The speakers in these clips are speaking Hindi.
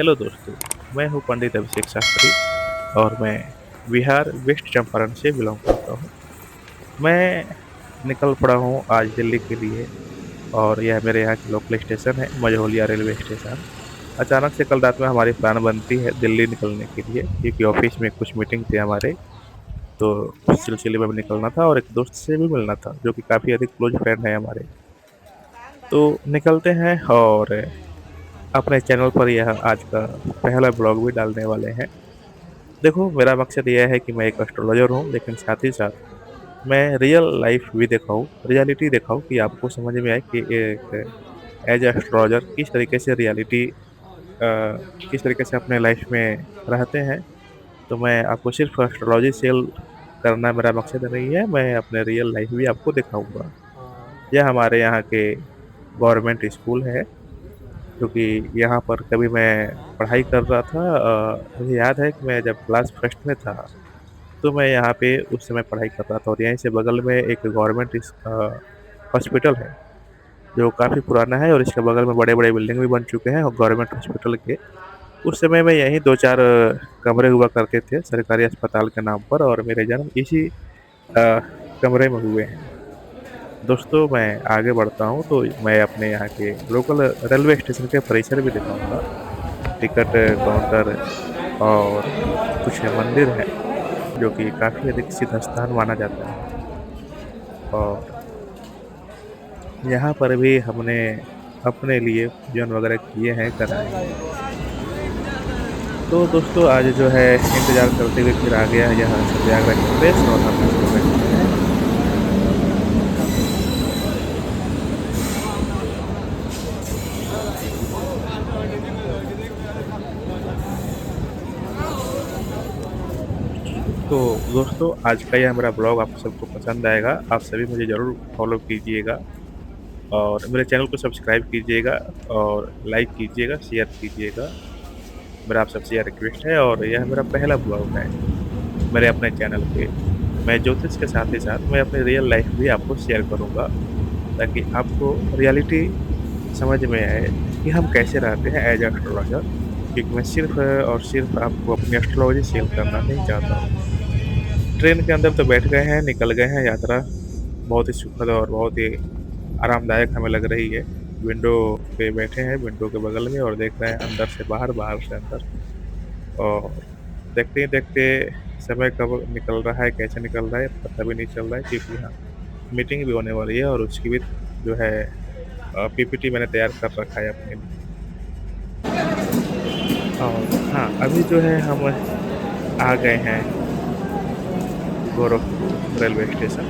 हेलो दोस्तों, मैं हूँ पंडित अभिषेक शास्त्री और मैं बिहार वेस्ट चंपारण से बिलोंग करता हूँ। मैं निकल पड़ा हूँ आज दिल्ली के लिए और यह मेरे यहाँ की लोकल स्टेशन है मझौलिया रेलवे स्टेशन। अचानक से कल रात में हमारी प्लान बनती है दिल्ली निकलने के लिए क्योंकि ऑफिस में कुछ मीटिंग थे हमारे। तो उस सिलसिले में भी निकलना था और एक दोस्त से भी मिलना था जो कि काफ़ी अधिक क्लोज फ्रेंड है हमारे। तो निकलते हैं और अपने चैनल पर यह आज का पहला ब्लॉग भी डालने वाले हैं। देखो, मेरा मकसद यह है कि मैं एक एस्ट्रोलॉजर हूँ, लेकिन साथ ही साथ मैं रियल लाइफ भी दिखाऊँ, रियलिटी दिखाऊँ कि आपको समझ में आए कि एक एज एस्ट्रोलॉजर किस तरीके से रियलिटी किस तरीके से अपने लाइफ में रहते हैं। तो मैं आपको सिर्फ एस्ट्रोलॉजी सेल करना मेरा मकसद नहीं है, मैं अपने रियल लाइफ भी आपको दिखाऊंगा। यह हमारे यहाँ के गवर्नमेंट स्कूल है, क्योंकि यहाँ पर कभी मैं पढ़ाई कर रहा था। मुझे याद है कि मैं जब क्लास फर्स्ट में था तो मैं यहाँ पे उस समय पढ़ाई कर रहा था और यहीं से बगल में एक गवर्नमेंट हॉस्पिटल है जो काफ़ी पुराना है और इसके बगल में बड़े बड़े बिल्डिंग भी बन चुके हैं और गवर्नमेंट हॉस्पिटल के उस समय में यहीं दो चार कमरे हुआ करते थे सरकारी अस्पताल के नाम पर, और मेरे जन्म इसी कमरे में हुए हैं। दोस्तों, मैं आगे बढ़ता हूँ तो मैं अपने यहाँ के लोकल रेलवे स्टेशन के परिसर भी दिखाऊंगा, टिकट काउंटर और कुछ मंदिर है जो कि काफ़ी अधिक सिद्ध स्थान माना जाता है। और यहाँ पर भी हमने अपने लिए पूजन वगैरह किए हैं, कराए हैं। तो दोस्तों, आज जो है इंतज़ार करते हुए फिर आ गया यह सत्याग्रह एक्सप्रेस और हम इसको बैठते हैं। तो दोस्तों, आज का यह मेरा ब्लॉग आप सबको पसंद आएगा। आप सभी मुझे ज़रूर फॉलो कीजिएगा और मेरे चैनल को सब्सक्राइब कीजिएगा और लाइक कीजिएगा, शेयर कीजिएगा। मेरा आप सबसे यह रिक्वेस्ट है और यह मेरा पहला ब्लॉग है मेरे अपने चैनल पे। मैं ज्योतिष के साथ ही साथ मैं अपनी रियल लाइफ भी आपको शेयर करूँगा ताकि आपको रियलिटी समझ में आए कि हम कैसे रहते हैं एज एस्ट्रोलॉजर। क्योंकि मैं सिर्फ और सिर्फ आपको अपनी एस्ट्रोलॉजी सेल करना नहीं चाहता हूँ। ट्रेन के अंदर तो बैठ गए हैं, निकल गए हैं। यात्रा बहुत ही सुखद और बहुत ही आरामदायक हमें लग रही है। विंडो पे बैठे हैं, विंडो के बगल में, और देख रहे हैं अंदर से बाहर, बाहर से अंदर। और देखते ही देखते समय कब निकल रहा है, कैसे निकल रहा है पता भी नहीं चल रहा है, क्योंकि यहाँ मीटिंग भी होने वाली है और उसकी भी जो है पीपीटी मैंने तैयार कर रखा है अपने लिए। और हाँ, अभी जो है हम आ गए हैं गोरखपुर रेलवे स्टेशन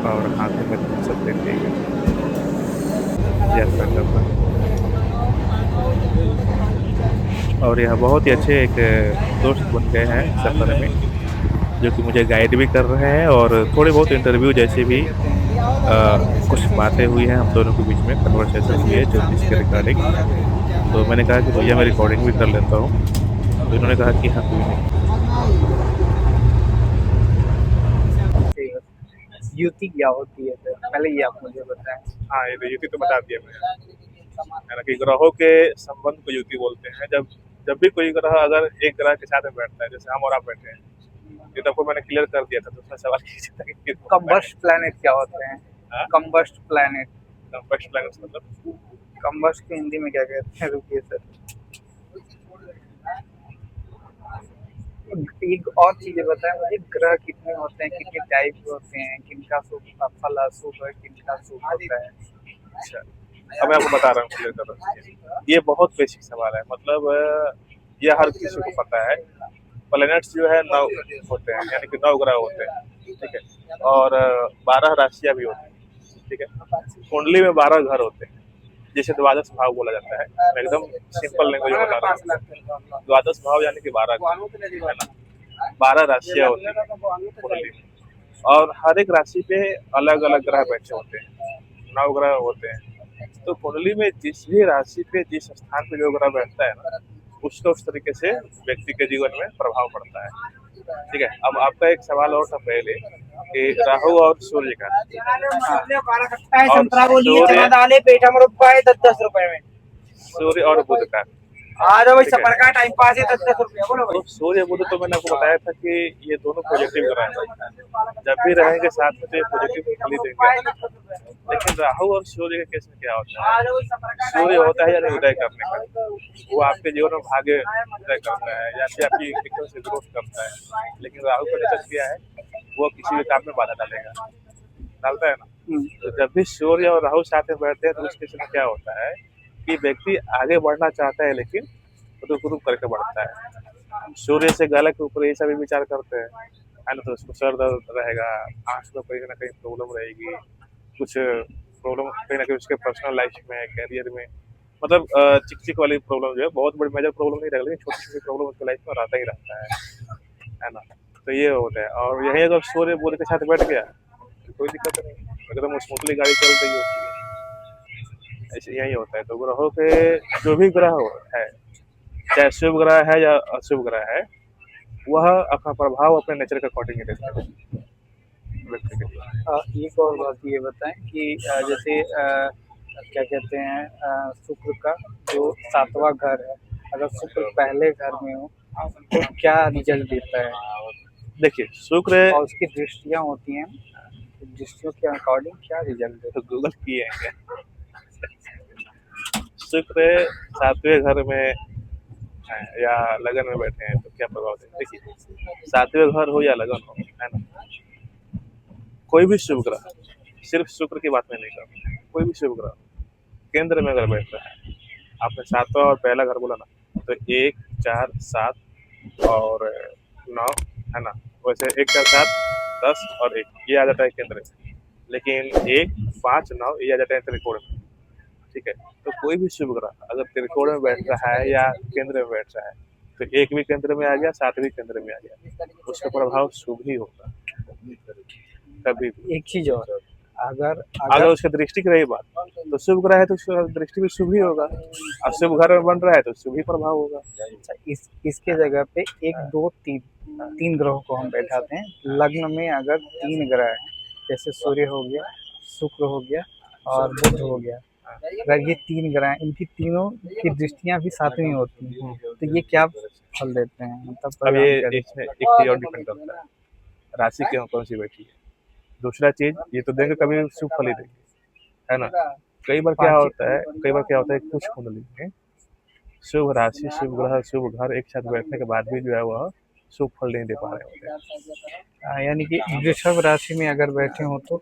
और हाथों में थम्स अप लेते हुए यात्रा कर रहे हैं। और यह बहुत ही अच्छे एक दोस्त बन गए हैं सफ़र में, जो कि मुझे गाइड भी कर रहे हैं और थोड़ी बहुत इंटरव्यू जैसे भी कुछ बातें हुई हैं हम दोनों के बीच में, कन्वर्सेशन हुई है ज्योतिष के रिगार्डिंग। तो मैंने कहा कि भैया मैं रिकॉर्डिंग भी कर लेता हूँ, तो इन्होंने कहा कि हाँ, कोई नहीं। युति क्या होती है सर? पहले ये आप मुझे बताएं। हाँ, ये तो युति तो बता दिया मैंने, है ना, कि ग्रहों के संबंध को युति बोलते हैं। जब जब भी कोई ग्रह अगर एक ग्रह के साथ में बैठता है, जैसे हम और आप बैठे हैं, ये तो आपको मैंने क्लियर कर दिया था, तो उसमें सवाल कीजिए था कि किस कंबस्ट प्लैनेट क्या होते हैं? हाँ? Combust planet. फर्स्ट प्लैनेट्स मतलब कंबस्ट को हिंदी में क्या कहते हैं? रुकिए सर, एक और चीजें बताएं मुझे। ग्रह कितने होते हैं, कितने टाइप के होते हैं, किनका शुभ फल अशुभ है, किनका शुभ होता है? अच्छा, अब मैं आपको बता रहा हूँ क्लियर कर रहा हूँ। ये बहुत बेसिक सवाल है, मतलब ये हर किसी को पता है। प्लैनेट्स जो है 9 होते हैं, यानी कि 9 ग्रह होते हैं, ठीक है। और 12 राशियां भी होती हैं, ठीक है। कुंडली में 12 घर होते हैं, जिसे द्वादश भाव बोला जाता है। मैं एकदम सिंपल लैंग्वेज में बता रहा हूँ। द्वादश भाव यानी कि 12 है ना, 12 राशियां होती हैं कुंडली में, और हर एक राशि पे अलग अलग ग्रह बैठे होते हैं, 9 ग्रह होते हैं। तो कुंडली में जिस भी राशि पे जिस स्थान पे जो ग्रह बैठता है ना, उसका उस तरीके से व्यक्ति के जीवन में प्रभाव पड़ता है, ठीक है। अब आपका एक सवाल और था पहले कि राहु और सूर्य का, और संतरा बोलिए, चना सूर्य दालें पेटा में रुपए 10-10 रुपए में। सूर्य और बुध का। आ जाओ भाई, ठीक है। सफर का टाइम पास है, 10 10 रुपया बोलो तो भाई। सूर्य बुध तो मैंने आपको बताया था कि ये दोनों पॉजिटिव ग्रह हैं, जब भी रहेंगे साथ में तो ये पॉजिटिव फल ही देंगे। लेकिन राहु और सूर्य के केस में क्या होता है, आ जाओ सफर का सूर्य टाइम होता है यानी उदय करने का, वो आपके जीवन में भाग्य उदय करता है या फिर आपकी एकदम से ग्रोथ करता है। लेकिन राहु का नेचर क्या है, वो किसी भी काम में बाधा डालेगा, डालता है ना। तो जब भी सूर्य और राहु साथ में बैठते हैं तो उस केस में क्या होता है कि व्यक्ति आगे बढ़ना चाहता है लेकिन रुक रुक करके बढ़ता है। सूर्य से गला के ऊपर ये सभी विचार करते हैं, है ना, तो उसको सर दर्द रहेगा, आंख में कहीं ना कहीं प्रॉब्लम रहेगी, कुछ प्रॉब्लम कहीं ना कहीं उसके पर्सनल लाइफ में, करियर में, मतलब चिक चिक वाली प्रॉब्लम जो है, बहुत बड़ी मेजर प्रॉब्लम नहीं रहेगी, छोटी छोटी प्रॉब्लम उसके लाइफ में रहता ही रहता है ना। तो ये होता है, और यही अगर सूर्य बुध के साथ बैठ गया तो कोई दिक्कत नहीं, एकदम स्मूथली गाड़ी चल रही होती है। ऐसे यही होता है। तो ग्रहों के जो भी ग्रह है, चाहे शुभ ग्रह है या अशुभ ग्रह है, वह अपना प्रभाव अपने नेचर के अकॉर्डिंग देते हैं व्यक्ति के लिए। एक और बात ये बताएं कि जैसे क्या कहते हैं, शुक्र का जो 7वां घर है, अगर शुक्र पहले घर में हो तो क्या रिजल्ट देता है, देखिए शुक्र, और उसकी दृष्टियां होती हैं, तो दृष्टियों के अकॉर्डिंग क्या रिजल्ट तो देता गूगल किए हैं, शुक्र 7वें घर में है या लगन में बैठे हैं तो क्या प्रभाव देते हैं। देखिए 7वें घर हो या लगन हो, है ना, कोई भी शुभ ग्रह, सिर्फ शुक्र की बात मैं नहीं कर रहा, कोई भी शुभ ग्रह केंद्र में अगर बैठ रहा है, आपने 7वां और पहला घर बोला ना, तो 1 4 7 और 9, है ना, वैसे 1 4 7 10 और 1 ये आ जाता है केंद्र में, लेकिन 1 5 9 ये आ जाता है त्रिकोण में। ठीक है। तो कोई भी शुभ ग्रह अगर त्रिकोण में बैठ रहा है या केंद्र में बैठ रहा है, तो 1 भी केंद्र में आ गया, 7 भी केंद्र में आ गया, उसका प्रभाव शुभ ही होगा कभी भी। है? एक चीज और, अगर अगर अगर उसकी दृष्टि की रही बात, तो शुभ ग्रह है तो उसका दृष्टि भी शुभ ही होगा, और शुभ घर में बन रहा है तो शुभ ही प्रभाव होगा। अच्छा, इसके जगह पे 1 2 3 तीन ग्रहों को हम बैठाते हैं। लग्न में अगर 3 ग्रह हैं, जैसे सूर्य हो गया, शुक्र हो गया और बुध हो गया, अगर ये 3 ग्रह हैं, इनकी तीनों की दृष्टियां भी साथ में होती हैं, तो ये क्या फल देते हैं, मतलब अब ये परिणाम क्या देते इसमें एक चीज और डिपेंड करता है, राशि के कौन सी बैठी है। दूसरा चीज, ये तो देंगे कभी शुभ फल ही देंगे, है ना। कई बार हैं? क्या पांच होता है, कई बार क्या होता है कुछ कुंडली में शुभ राशि, शुभ ग्रह, शुभ घर एक साथ बैठने के बाद भी जो है वह शुभ फल नहीं दे पा रहे होते हैं। यानी कि वृषभ राशि में अगर बैठे हो तो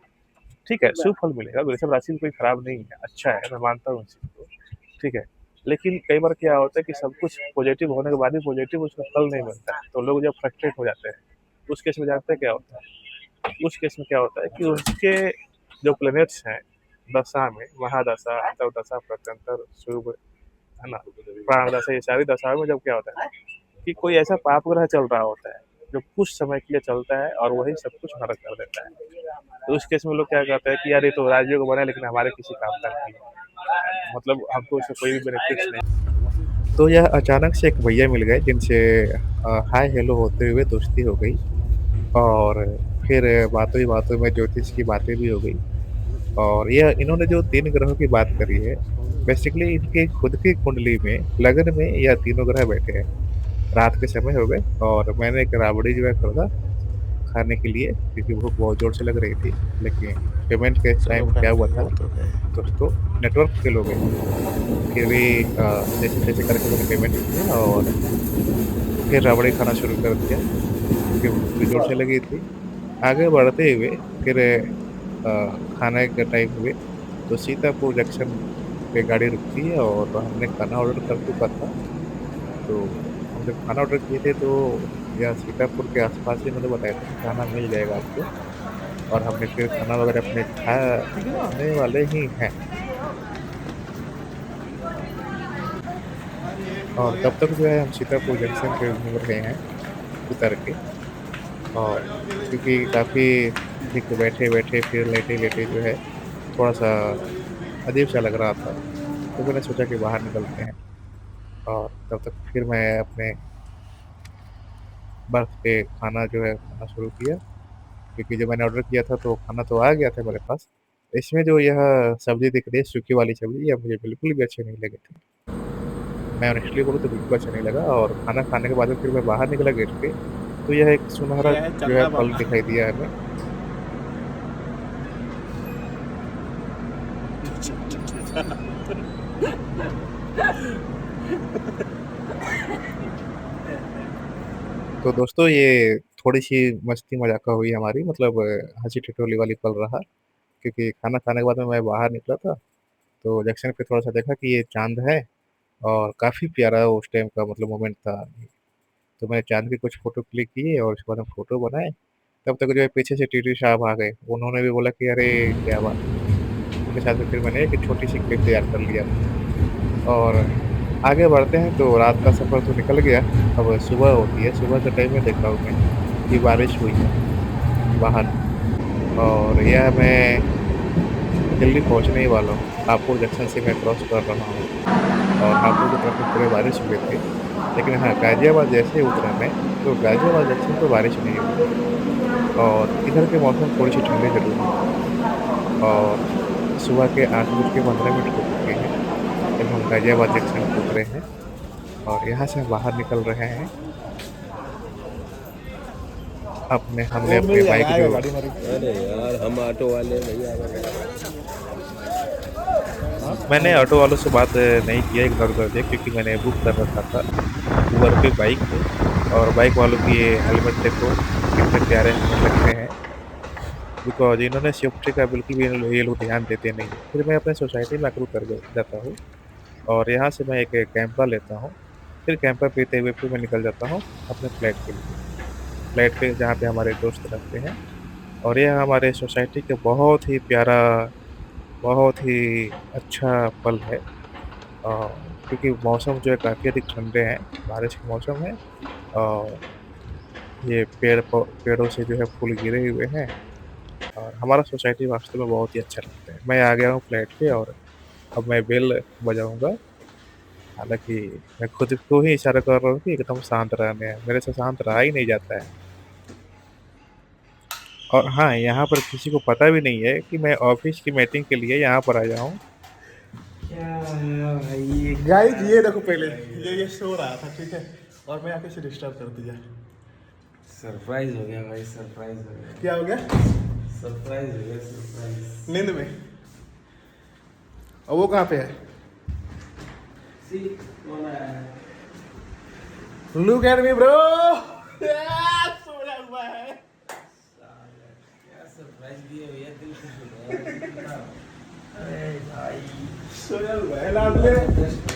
ठीक है, शुभ फल मिलेगा, वृषभ राशि में कोई खराब नहीं है, अच्छा है, मैं मानता हूँ इस चीज को। ठीक है। लेकिन कई बार क्या होता है कि सब कुछ पॉजिटिव होने के बाद भी पॉजिटिव उसका फल नहीं मिलता है, तो लोग जब फ्रस्ट्रेट हो जाते हैं, उस केस में जानते हैं क्या होता है, उस केस में क्या होता है कि उसके जो प्लैनेट्स हैं दशा में, महादशा, अंतर्दशा, प्रत्यंतर, शुभ, है ना, प्राण दशा, ये सारी दशाओं में जब क्या होता है कि कोई ऐसा पाप ग्रह चल रहा होता है जो कुछ समय के लिए चलता है और वही सब कुछ नरक कर देता है। तो उस केस में लोग क्या कहते हैं कि यार ये तो राजयोग बना है लेकिन हमारे किसी काम का नहीं है, मतलब हमको इससे कोई भी बेनिफिट्स नहीं। तो यह अचानक से एक भैया मिल गए जिनसे हाय हेलो होते हुए दोस्ती हो गई, और फिर बातों में ज्योतिष की बातें भी हो गई। और यह इन्होंने जो 3 ग्रहों की बात करी है, बेसिकली इनके खुद की कुंडली में लगन में यह तीनों ग्रह बैठे हैं। रात के समय हो गए और मैंने एक राबड़ी जो है खरीदा खाने के लिए, क्योंकि भूख बहुत ज़ोर से लग रही थी। लेकिन पेमेंट के चलो टाइम क्या फ्रेंड्स, हुआ ये था हो तो गए। दोस्तों, नेटवर्क फेल हो गया। फिर भी जैसे-तैसे करके मैंने पेमेंट किया और फिर राबड़ी खाना शुरू कर दिया, क्योंकि भूख भी ज़ोर से लगी थी। आगे बढ़ते हुए फिर खाने का टाइम हुए तो सीतापुर जंक्शन पे गाड़ी रुकती है और हमने खाना ऑर्डर कर चुका था। तो हम जब खाना ऑर्डर किए थे तो यह सीतापुर के आस-पास ही इन्होंने बताया था कि खाना मिल जाएगा आपको, और हमने फिर खाना वगैरह अपने खाने वाले ही हैं। और तब तक जो है हम सीतापुर जंक्शन पे घूम रहे हैं उतर के, और क्योंकि काफ़ी ठीक बैठे-बैठे फिर लेटे-लेटे जो है थोड़ा-सा अजीब-सा लग रहा था, तो मैंने सोचा कि बाहर निकलते हैं। और तब तक फिर मैं अपने बर्थ पे खाना जो है खाना शुरू किया, क्योंकि जब मैंने ऑर्डर किया था तो खाना तो आ गया था मेरे पास। इसमें जो यह सब्ज़ी दिख रही है सूखी वाली सब्ज़ी, यह मुझे बिल्कुल भी अच्छी नहीं लगी थी। मैं ऑनेस्टली बोलूँ तो बिल्कुल अच्छा नहीं लगा और खाना खाने के बाद में फिर मैं बाहर निकला गेट पे, तो यह एक सुनहरा ये है जो है चंदा पल बाबा। दिखाई दिया हमें। तो दोस्तों ये थोड़ी-सी मस्ती मज़ाक़ हुई हमारी मतलब हँसी-ठिठोली वाली पल रहा, क्योंकि खाना खाने के बाद में मैं बाहर निकला था, तो जंक्शन पे थोड़ा-सा देखा कि ये चाँद है और काफ़ी प्यारा उस टाइम का मतलब मोमेंट था। तो मैंने चाँद की कुछ फ़ोटो क्लिक किए और उसके बाद में फ़ोटो बनाए, तब तक जो है पीछे से टीटी साहब आ गए। उन्होंने भी बोला कि अरे! क्या बात है। उनके साथ में फिर मैंने एक छोटी-सी क्लिप तैयार कर लिया और आगे बढ़ते हैं तो रात का सफ़र तो निकल गया, अब सुबह होती है, सुबह के टाइम में देखा हूँ मैं कि बारिश हुई है बाहर और यह मैं दिल्ली पहुँचने ही वाला हूँ। हापुड़ जंक्शन से मैं क्रॉस कर रहा हूँ और हापुड़ की तरफ में थोड़े बारिश हुए थे। लेकिन हाँ, गाज़ियाबाद जैसे ही उतरा मैं, तो गाज़ियाबाद जंक्शन पे बारिश नहीं हुई और इधर के मौसम थोड़ी-सी ठंडी ज़रूर है और सुबह के 8 बज के 15 मिनट हो चुके हैं, जब हम गाज़ियाबाद जंक्शन पे उतरे हैं और यहाँ से हम बाहर निकल रहे हैं। हमने वो अपने मिल जाएगा, बाइक आएगा जो गाड़ी हमारी। अरे यार हम ऑटो वाले भैया। मैंने ऑटो वालों से बात नहीं किया, इग्नोर कर दिया क्योंकि मैंने बुक कर रखा था उबर पे बाइक और बाइक वालों की ये हेलमेट देखो, कितने प्यारे हेलमेट लगते हैं। बिकॉज़ इन्होंने सेफ्टी का बिल्कुल भी ये लोग ध्यान देते नहीं हैं। फिर मैं अपने सोसाइटी में आकर उतर जाता हूँ और यहाँ से मैं एक कैंपा लेता हूँ। फिर कैंपा पीते हुए फिर मैं निकल जाता हूँ अपने फ्लैट के लिए। फ्लैट पे जहाँ पे हमारे दोस्त रहते हैं और यह हमारे सोसाइटी का बहुत ही प्यारा, बहुत ही अच्छा पल है। क्योंकि मौसम जो है काफ़ी अधिक ठंडे हैं, बारिश का मौसम है और ये पेड़ों से जो है फूल गिरे हुए हैं और हमारा सोसाइटी वास्तव में बहुत ही अच्छा लगता है। मैं आ गया हूँ फ्लैट पे और अब मैं बेल बजाऊँगा। हालाँकि मैं खुद को ही इशारा कर रहा हूँ कि एकदम शांत रहने, मेरे से शांत रहा ही नहीं जाता है। और हाँ, यहाँ पर किसी को पता भी नहीं है कि मैं ऑफ़िस की मीटिंग के लिए यहाँ पर आया हूँ। भाई गाइस ये देखो पहले, ये सो रहा था, ठीक है, और मैं आके इसे डिस्टर्ब कर दिया। सरप्राइज हो गया भाई, सरप्राइज हो गया, क्या हो गया? सरप्राइज हो गया, सरप्राइज। नींद में? और वो कहाँ पे है? सी कौन आया है? Look at me bro. सोया हुआ है। क्या सरप्राइज दिए भैया, दिल खुश हो गया। अरे भाई सोया हुआ है लाडले। Best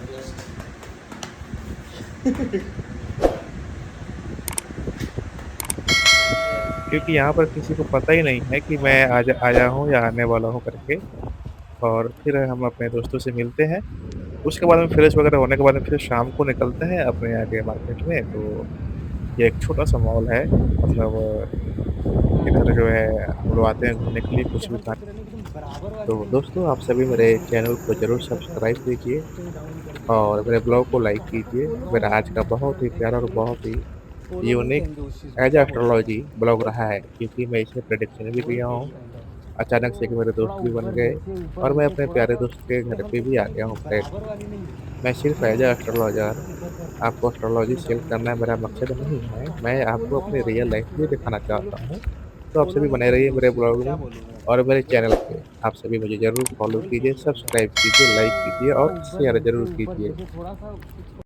best. क्योंकि यहाँ पर किसी को पता ही नहीं है कि मैं आज आया हूँ या आने वाला हूँ करके और फिर हम अपने दोस्तों से मिलते हैं। उसके बाद में फ्रेश वगैरह होने के बाद में फिर शाम को निकलते हैं अपने आगे मार्केट में। तो ये एक छोटा-सा मॉल है मतलब इधर जो है हम लोग आते हैं घूमने के लिए कुछ भी खाने। तो दोस्तों आप सभी मेरे चैनल को ज़रूर सब्सक्राइब कीजिए और मेरे ब्लॉग को लाइक कीजिए। मेरा आज का बहुत ही प्यारा और बहुत ही यूनिक एज एस्ट्रोलॉजी ब्लॉग रहा है क्योंकि मैं इसमें प्रेडिक्शन भी किया हूँ। अचानक से कि मेरे दोस्त भी बन गए और मैं अपने प्यारे दोस्त के घर पे भी आ गया हूँ फ्लैट पे। मैं सिर्फ एज ए एस्ट्रोलॉजर आपको एस्ट्रोलॉजी सेल करना मेरा मकसद नहीं है, मैं आपको अपनी रियल लाइफ भी दिखाना चाहता हूँ। तो आप सभी बने रहिए मेरे ब्लॉग में और मेरे चैनल पे। आप सभी मुझे ज़रूर फॉलो कीजिए, सब्सक्राइब कीजिए, लाइक कीजिए और शेयर ज़रूर कीजिए।